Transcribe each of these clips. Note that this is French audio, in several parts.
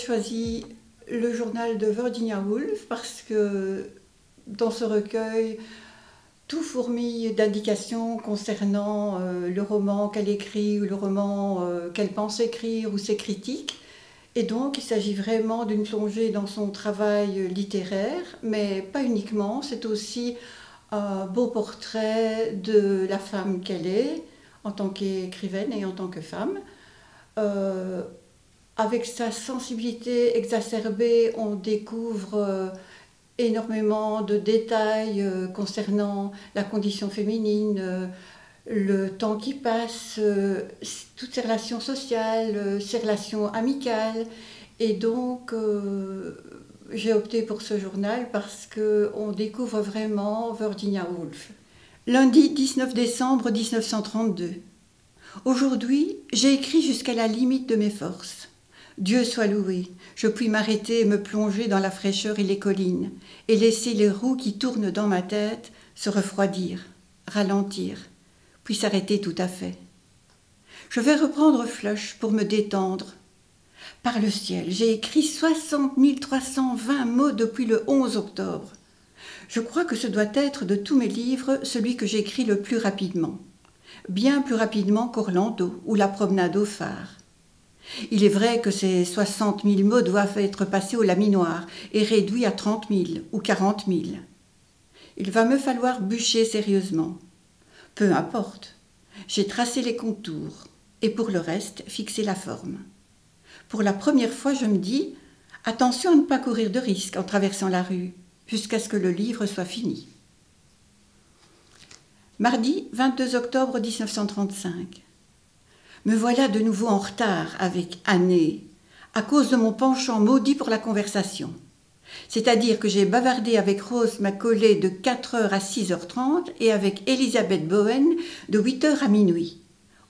choisi le journal de Virginia Woolf parce que dans ce recueil, tout fourmille d'indications concernant le roman qu'elle écrit ou le roman qu'elle pense écrire ou ses critiques. Et donc, il s'agit vraiment d'une plongée dans son travail littéraire, mais pas uniquement. C'est aussi un beau portrait de la femme qu'elle est, en tant qu'écrivaine et en tant que femme. Avec sa sensibilité exacerbée, on découvre énormément de détails concernant la condition féminine, le temps qui passe, toutes ses relations sociales, ses relations amicales. Et donc, j'ai opté pour ce journal parce qu'on découvre vraiment Virginia Woolf. Lundi 19 décembre 1932. Aujourd'hui, j'ai écrit jusqu'à la limite de mes forces. Dieu soit loué, je puis m'arrêter et me plonger dans la fraîcheur et les collines, et laisser les roues qui tournent dans ma tête se refroidir, ralentir, puis s'arrêter tout à fait. Je vais reprendre Flush pour me détendre. Par le ciel, j'ai écrit 60 320 mots depuis le 11 octobre. Je crois que ce doit être de tous mes livres celui que j'écris le plus rapidement. Bien plus rapidement qu'Orlando ou la promenade au phare. Il est vrai que ces 60 000 mots doivent être passés au laminoir et réduits à 30 000 ou 40 000. Il va me falloir bûcher sérieusement. Peu importe, j'ai tracé les contours et pour le reste, fixé la forme. Pour la première fois, je me dis « Attention à ne pas courir de risques en traversant la rue, jusqu'à ce que le livre soit fini. » Mardi 22 octobre 1935. Me voilà de nouveau en retard avec Année, à cause de mon penchant maudit pour la conversation. C'est-à-dire que j'ai bavardé avec Rose Macaulay de 4h à 6h30 et avec Elisabeth Bowen de 8h à minuit.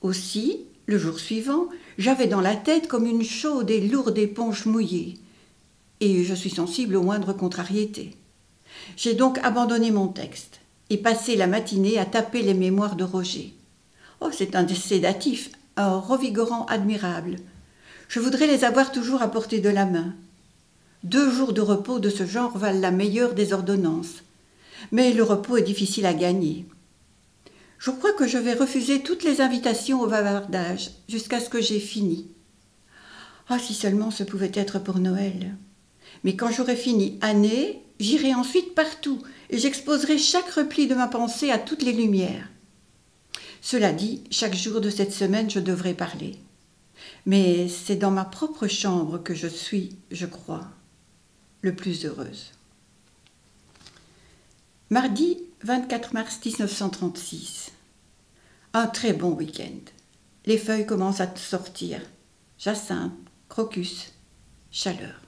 Aussi, le jour suivant, j'avais dans la tête comme une chaude et lourde éponge mouillée. Et je suis sensible aux moindres contrariétés. J'ai donc abandonné mon texte et passé la matinée à taper les mémoires de Roger. Oh, c'est un sédatif, un revigorant admirable. Je voudrais les avoir toujours à portée de la main. 2 jours de repos de ce genre valent la meilleure des ordonnances. Mais le repos est difficile à gagner. Je crois que je vais refuser toutes les invitations au bavardage jusqu'à ce que j'aie fini. Ah, si seulement ce pouvait être pour Noël. Mais quand j'aurai fini Année, j'irai ensuite partout et j'exposerai chaque repli de ma pensée à toutes les lumières. Cela dit, chaque jour de cette semaine, je devrais parler. Mais c'est dans ma propre chambre que je suis, je crois, le plus heureuse. Mardi 24 mars 1936. Un très bon week-end. Les feuilles commencent à sortir. Jacinthe, crocus, chaleur.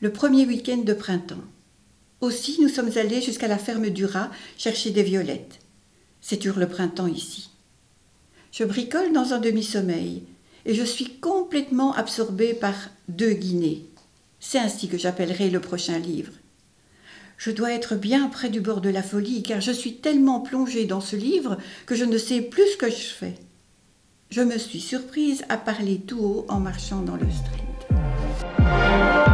Le premier week-end de printemps. Aussi, nous sommes allés jusqu'à la ferme du Rat chercher des violettes. C'est dur le printemps ici. Je bricole dans un demi-sommeil et je suis complètement absorbée par 2 guinées. C'est ainsi que j'appellerai le prochain livre. Je dois être bien près du bord de la folie car je suis tellement plongée dans ce livre que je ne sais plus ce que je fais. Je me suis surprise à parler tout haut en marchant dans le Strand.